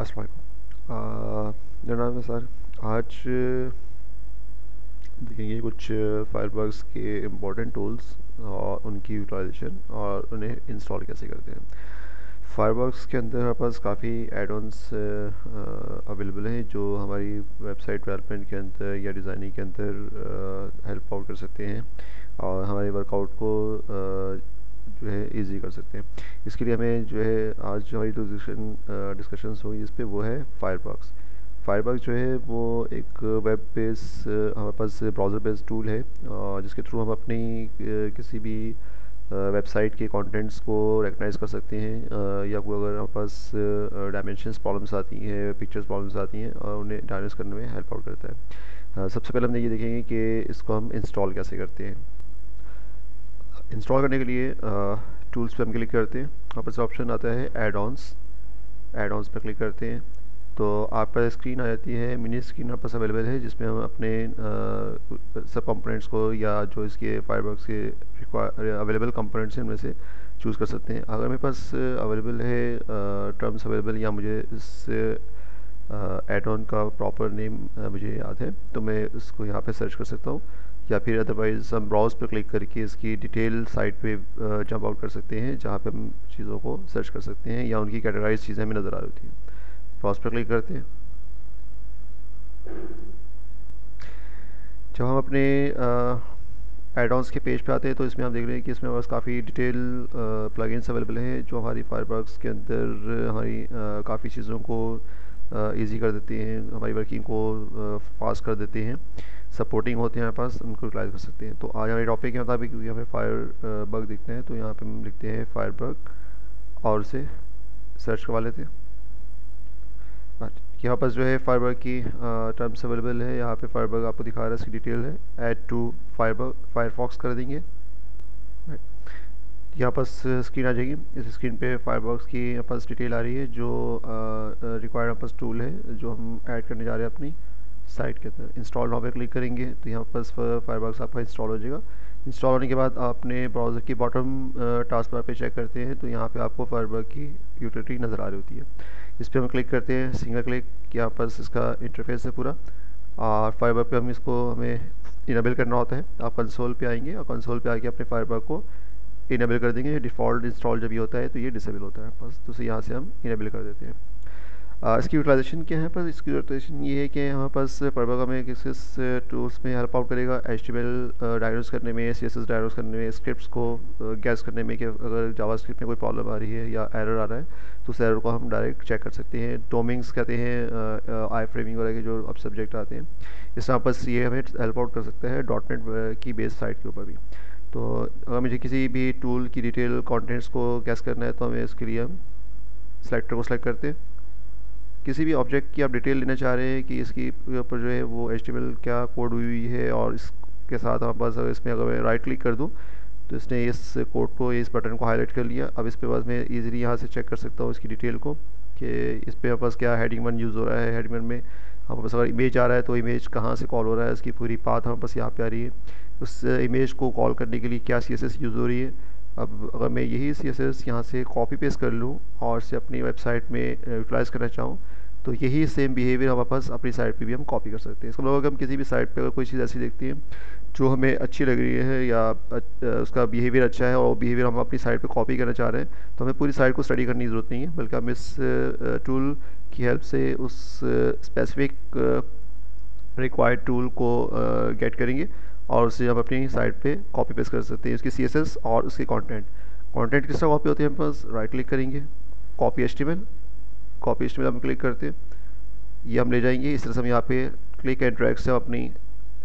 अस्सलाम वालेकुम। मेरा नाम है सर। आज देखेंगे कुछ फायरवर्क्स के इम्पोर्टेंट टूल्स और उनकी यूटिलाइजेशन और उन्हें इंस्टॉल कैसे करते हैं। फायरवर्क्स के अंदर हमारे पास काफ़ी एड-ऑन्स अवेलेबल हैं जो हमारी वेबसाइट डेवलपमेंट के अंदर या डिज़ाइनिंग के अंदर हेल्प आउट कर सकते हैं और हमारे वर्कआउट को जो है इजी कर सकते हैं। इसके लिए हमें जो है आज जो हमारी डिस्कशंस हुई इस पे वो है फायरवर्क्स। फायरवर्क्स जो है वो एक वेब बेस हमारे पास ब्राउज़र बेस्ड टूल है जिसके थ्रू हम अपनी किसी भी वेबसाइट के कंटेंट्स को रिकग्नाइज कर सकते हैं या कोई अगर हमारे पास डायमेंशंस प्रॉब्लम्स आती हैं, पिक्चर्स प्रॉब्लम्स आती हैं और उन्हें डायग्नोस करने में हेल्प आउट करता है। सबसे पहले हम ये देखेंगे कि इसको हम इंस्टॉल कैसे करते हैं। इंस्टॉल करने के लिए टूल्स पे हम क्लिक करते हैं। वहाँ पर ऑप्शन आता है एड ऑन्स पर क्लिक करते हैं तो आप पर स्क्रीन आ जाती है। मिनी स्क्रीन आपके पास अवेलेबल है जिसमें हम अपने सब कंपोनेंट्स को या जो इसके फायरवर्क्स के अवेलेबल कंपोनेंट्स हैं उनमें से चूज़ कर सकते हैं। अगर मेरे पास अवेलेबल है टर्म्स अवेलेबल या मुझे इस एड ऑन का प्रॉपर नेम मुझे याद है तो मैं इसको यहाँ पे सर्च कर सकता हूँ या फिर अदरवाइज़ हम ब्राउज़ पर क्लिक करके इसकी डिटेल साइट पे जंप आउट कर सकते हैं जहाँ पे हम चीज़ों को सर्च कर सकते हैं या उनकी कैटेगराइज चीज़ें हमें नज़र आ रही होती हैं। ब्राउज़ पर क्लिक करते हैं। जब हम अपने एड-ऑन्स के पेज पे आते हैं तो इसमें हम देख रहे हैं कि इसमें बस काफ़ी डिटेल प्लगइन्स अवेलेबल हैं जो हमारी फायरवर्क्स के अंदर हमारी काफ़ी चीज़ों को इजी कर देते हैं, हमारी वर्किंग को फास्ट कर देते हैं, सपोर्टिंग होते हैं हमारे पास, उनको यूटिलाइज कर सकते हैं। तो आज हमारे टॉपिक के मुताबिक क्योंकि हमें फायर बग दिखते हैं तो यहाँ पे हम लिखते हैं फायर बग और उसे सर्च करवा लेते हैं। यहाँ पर जो है फायरबग की टर्म्स अवेलेबल है। यहाँ पे फायरबग आपको दिखा रहा है, इसकी डिटेल है ऐड टू फायरबग फायरफॉक्स कर देंगे। यहाँ पर स्क्रीन आ जाएगी। इस स्क्रीन पे फायरफॉक्स की यहाँ पास डिटेल आ रही है जो रिक्वायर्ड यहाँ पास टूल है जो हम ऐड करने जा रहे हैं अपनी साइट के अंदर। इंस्टॉल नाउ पे क्लिक करेंगे तो यहाँ पर फायरफॉक्स आपका इंस्टॉल हो जाएगा। इंस्टॉल होने के बाद आपने ब्राउज़र की बॉटम टास्क बार पे चेक करते हैं तो यहाँ पे आपको फायरबग की यूटिलिटी नज़र आ रही होती है। इस पर हम क्लिक करते हैं, सिंगल क्लिक, यहाँ पर इसका इंटरफेस है पूरा और फायरबग पे हमें इनेबल करना होता है। आप कंसोल पे आएंगे और कंसोल पे आके अपने फायरबग को इनेबल कर देंगे। डिफ़ॉल्ट इंस्टॉल जब ये होता है तो ये डिसेबल होता है बस, तो यहाँ से हम इनेबल कर देते हैं। इसकी यूटिलाइजेशन क्या है? पर इसकी यूटिलाइजेशन ये है कि हमारे पास फायरबग हमें किस टूल्स में हेल्प आउट करेगा। HTML डायग्नोस करने में, CSS डायग्नोस करने में, स्क्रिप्ट्स को गैस करने में कि अगर जावास्क्रिप्ट में कोई प्रॉब्लम आ रही है या एरर आ रहा है तो उस एरर को हम डायरेक्ट चेक कर सकते हैं। डोमिंग्स कहते हैं आई फ्रेमिंग वगैरह के जो अब सब्जेक्ट आते हैं, इस तरह बस ये हमें हेल्प आउट कर सकता है .NET की बेस साइट के ऊपर भी। तो अगर मुझे किसी भी टूल की डिटेल कंटेंट्स को गैस करना है तो हमें इसके लिए हम सेलेक्टर को सेलेक्ट करते हैं। किसी भी ऑब्जेक्ट की आप डिटेल लेना चाह रहे हैं कि इसकी ऊपर जो है वो HTML क्या कोड हुई है और इसके साथ हमारे पास इसमें अगर मैं राइट क्लिक कर दूं तो इसने इस कोड को, इस बटन को हाईलाइट कर लिया। अब इस पे बस मैं इजीली यहाँ से चेक कर सकता हूँ इसकी डिटेल को कि इस पे हमारे पास क्या हेडिंग 1 यूज़ हो रहा है। हेडिंग 1 में हमारे पास अगर इमेज आ रहा है तो इमेज कहाँ से कॉल हो रहा है, इसकी पूरी पाथ हमारे पास यहाँ पे आ रही है। उस इमेज को कॉल करने के लिए क्या CSS यूज़ हो रही है। अब अगर मैं यही CSS यहाँ से कॉपी पेस्ट कर लूँ और इसे अपनी वेबसाइट में यूटिलाइज़ करना चाहूँ तो यही सेम बिहेवियर हमारे पास अपनी साइट पे भी हम कॉपी कर सकते हैं। इसका मतलब अगर हम किसी भी साइट पे अगर कोई चीज़ ऐसी देखते हैं जो हमें अच्छी लग रही है या उसका बिहेवियर अच्छा है और बिहेवियर हम अपनी साइट पे कॉपी करना चाह रहे हैं तो हमें पूरी साइट को स्टडी करने की ज़रूरत नहीं है, बल्कि हम इस टूल की हेल्प से उस स्पेसिफिक रिक्वायर्ड टूल को गेट करेंगे और उसे हम अपनी साइट पे कॉपी पेस्ट कर सकते हैं। उसकी CSS और उसके कंटेंट किस तरह कॉपी होते हैं, हम पास राइट क्लिक करेंगे, कॉपी HTML हम क्लिक करते हैं, ये हम ले जाएंगे। इस तरह से हम यहाँ पे क्लिक एंड ड्रैग से अपनी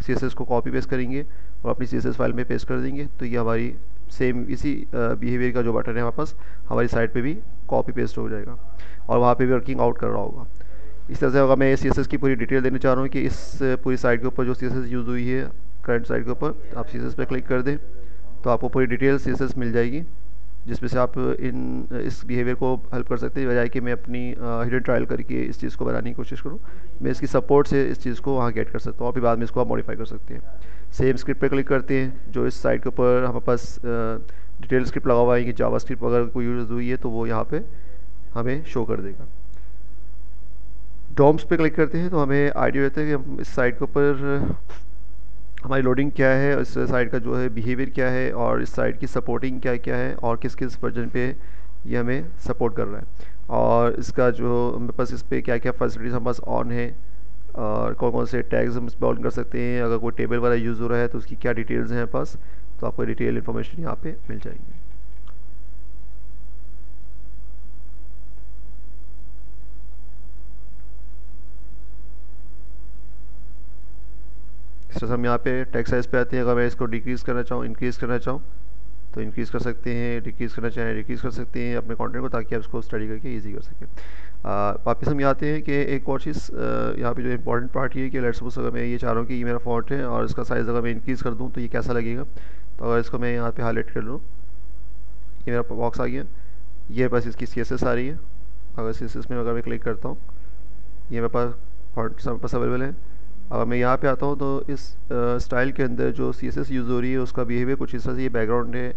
CSS को कॉपी पेस्ट करेंगे और अपनी CSS फाइल में पेस्ट कर देंगे तो ये हमारी सेम इसी बिहेवियर का जो बटन है हमारे पास हमारी साइट पे भी कॉपी पेस्ट हो जाएगा और वहाँ पे भी वर्किंग आउट कर रहा होगा। इस तरह से अगर मैं CSS की पूरी डिटेल देना चाह रहा हूँ कि इस पूरी साइट के ऊपर जो CSS यूज़ हुई है करंट साइट के ऊपर, आप CSS पे क्लिक कर दें तो आपको पूरी डिटेल CSS मिल जाएगी जिसमें से आप इस बिहेवियर को हेल्प कर सकते हैं, बजाय कि मैं अपनी हिडन ट्रायल करके इस चीज़ को बनाने की कोशिश करूँ। मैं इसकी सपोर्ट से इस चीज़ को वहाँ गेट कर सकता हूँ और फिर बाद में इसको आप मॉडिफाई कर सकते हैं। सेम स्क्रिप्ट पे क्लिक करते हैं जो इस साइट के ऊपर हमारे पास डिटेल स्क्रिप्ट लगा हुआ है कि जावास्क्रिप्ट अगर कोई यूज़ हुई है तो वो यहाँ पे हमें शो कर देगा। डॉम्स पे क्लिक करते हैं तो हमें आइडिया रहता है कि हम इस साइट के ऊपर हमारी लोडिंग क्या है, इस साइट का जो है बिहेवियर क्या है, और इस साइट की सपोर्टिंग क्या क्या है, और किस किस वर्जन पे ये हमें सपोर्ट कर रहा है, और इसका जो हमारे पास इस पर क्या क्या फैसिलिटीज़ हमारे पास ऑन है, और कौन कौन से टैग्स हम इस पर ऑन कर सकते हैं, अगर कोई टेबल वाला यूज़ हो रहा है तो उसकी क्या डिटेल्स हैं हमारे पास, तो आपको डिटेल इन्फॉर्मेशन यहाँ पे मिल जाएगी। इस तरह से हम यहाँ पे टेक्स्ट साइज पे आते हैं। अगर मैं इसको डिक्रीज़ करना चाहूँ, इंक्रीज़ करना चाहूँ तो इंक्रीज़ कर सकते हैं, डिक्रीज़ करना चाहें डिक्रीज़ कर सकते हैं अपने कंटेंट को, ताकि आप इसको स्टडी करके इजी कर सकें। वापस हम आते हैं कि एक और चीज़ यहाँ पे जो इंपॉर्टेंट पार्ट ये है कि लेट्स सपोज अगर मैं ये चाह रहा हूँ कि ये मेरा फॉन्ट है और इसका साइज़ अगर मैं इंक्रीज़ कर दूँ तो ये कैसा लगेगा। तो अगर इसको मैं यहाँ पे हाईलाइट कर लूँ, ये मेरा बॉक्स आ गया, ये बस इसकी CSS आ रही है। अगर CSS में अगर मैं क्लिक करता हूँ, ये मेरे पास फॉन्ट्स मेरे पास अवेलेबल है। अगर मैं यहाँ पे आता हूँ तो इस स्टाइल के अंदर जो CSS यूज़ हो रही है उसका बिहेवियर कुछ इस तरह से, ये बैकग्राउंड है,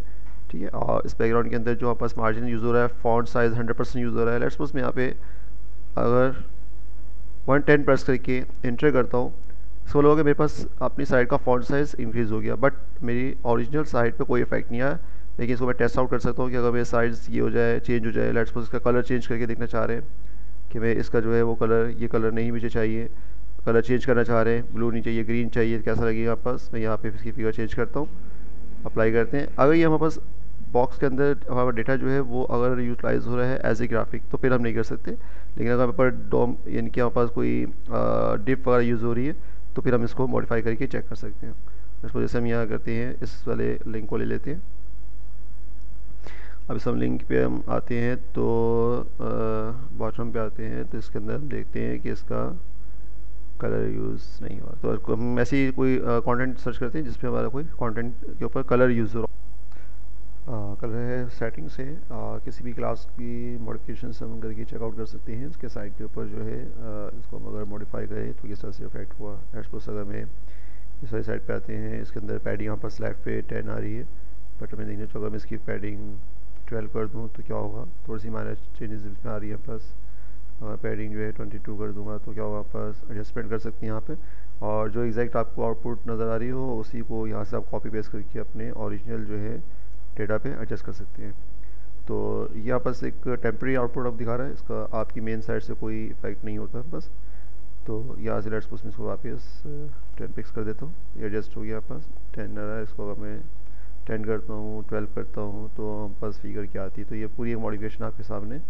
ठीक है, और इस बैकग्राउंड के अंदर जो हमारे पास मार्जिन यूज़ हो रहा है, फॉन्ट साइज़ 100% यूज़ हो रहा है। लेट्स सपोज मैं यहाँ पे अगर 110 प्रेस करके एंटर करता हूँ, इसको लोगों के मेरे पास अपनी साइड का फॉन्ट साइज़ इंक्रीज़ हो गया, बट मेरी ओरिजिनल साइड पे कोई इफेक्ट नहीं आया। लेकिन इसको मैं टेस्ट आउट कर सकता हूँ कि अगर मेरे साइज़ ये हो जाए, चेंज हो जाए, लेट्स सपोज इसका कलर चेंज करके देखना चाह रहे हैं कि मैं इसका जो है वो कलर, ये कलर नहीं मुझे चाहिए, कलर चेंज करना चाह रहे हैं, ब्लू नहीं चाहिए, ग्रीन चाहिए, कैसा लगेगा आप पास। मैं यहाँ पे इसकी फिगर चेंज करता हूँ, अप्लाई करते हैं। अगर ये हमारे पास बॉक्स के अंदर हमारा डेटा जो है वो अगर यूटिलाइज हो रहा है एज ए ग्राफिक तो फिर हम नहीं कर सकते। लेकिन अगर हमारे पास डॉम यानी कि हमारे पास कोई डिप वगैरह यूज़ हो रही है तो फिर हम इसको मॉडिफाई करके चेक कर सकते हैं। इसको जैसे हम यहाँ करते हैं, इस वाले लिंक को ले लेते हैं। अब इस हम लिंक पे हम आते हैं तो बॉटम पे आते हैं तो इसके अंदर हम देखते हैं कि इसका कलर यूज़ नहीं हुआ। तो हम ऐसे ही कोई कंटेंट सर्च करते हैं जिसपे हमारा कोई कंटेंट के ऊपर कलर यूज़ हो रहा। कलर है सेटिंग से किसी भी क्लास की मॉडिफिकेशन हम करके चेकआउट कर सकते हैं इसके साइट के ऊपर जो है। इसको हम अगर मॉडिफाई करें तो किस तरह से इफेक्ट हुआ। सपोज अगर मैं इस वाली साइड पे आते हैं, इसके अंदर पैडिंग यहाँ पर लेफ्ट पे 10 आ रही है, बट मैं देखना चाहूँगा मैं इसकी पैडिंग 12 कर दूँ तो क्या होगा, थोड़ी सी माइनर चेंजेस इसमें आ रही है पास। अगर पैडिंग जो है 22 कर दूंगा तो क्या होगा, पास एडजस्टमेंट कर सकते हैं यहाँ पे, और जो एग्जैक्ट आपको आउटपुट नज़र आ रही हो उसी को यहाँ से आप कॉपी पेस्ट करके अपने ओरिजिनल जो है डेटा पे एडजस्ट कर सकते हैं। तो ये आपस एक टेम्प्रेरी आउटपुट अब दिखा रहा है, इसका आपकी मेन साइड से कोई इफेक्ट नहीं होता बस। तो यहाँ से लेट्स सपोज इसको वापस 10 पिक्स कर देता हूँ, ये एडजस्ट हो गया पास 10 आ रहा है। इसको अगर मैं 10 करता हूँ, 12 करता हूँ तो बस फिगर क्या आती है। तो ये पूरी मॉडिफिकेशन आपके सामने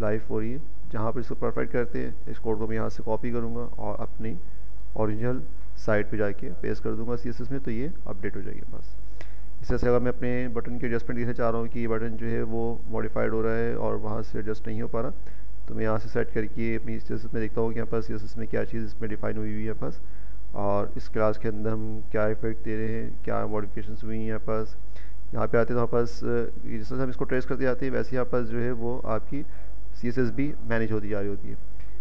लाइव हो रही है। जहाँ पर इसको परफेक्ट करते हैं, इस कोड को मैं यहाँ से कॉपी करूँगा और अपनी ओरिजिनल साइट पे जाके पेस्ट कर दूँगा CSS में, तो ये अपडेट हो जाएगी बस। इस तरह से अगर मैं अपने बटन की एडजस्टमेंट देखना चाह रहा हूँ कि ये बटन जो है वो मॉडिफाइड हो रहा है और वहाँ से एडजस्ट नहीं हो पा रहा, तो मैं यहाँ से सेट करके अपनी CSS में देखता हूँ कि यहाँ पर CSS में क्या चीज़ इसमें डिफाइन हुई हुई है पास, और इस क्लास के अंदर हम क्या इफेक्ट दे रहे हैं, क्या मॉडिफिकेशन हुई हैं यहाँ पास। यहाँ पे आते हैं तो हमारे पास जिस तरह से हम इसको ट्रेस करते जाते हैं वैसे यहाँ पास जो है वो आपकी CSS भी मैनेज होती जा रही होती है।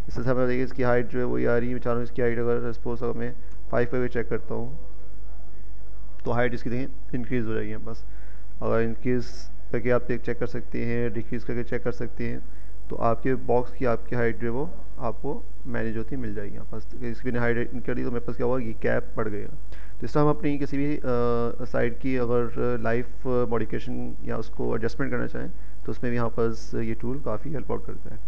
इस तरह से हमें देखिए इसकी हाइट जो है वही आ रही है। मैं चाह रहा हूँ इसकी हाइट अगर सपोज अगर मैं 5 पे चेक करता हूँ तो हाइट इसकी देखिए इंक्रीज़ हो जाएगी बस। अगर इंक्रीज़ करके आप चेक कर सकते हैं, डिक्रीज़ करके चेक कर सकते हैं, तो आपके बॉक्स की आपकी हाइट जो है वो आपको मैनेज होती मिल जाएगी यहाँ पास। इसकी मैंने हाइट इन कर दी तो मेरे पास क्या होगा, ये कैप बढ़ गया। तो इस तरह हम अपनी किसी भी साइट की अगर लाइव मॉडिफिकेशन या उसको एडजस्टमेंट करना चाहें तो उसमें भी यहाँ पास ये टूल काफ़ी हेल्प आउट करता है।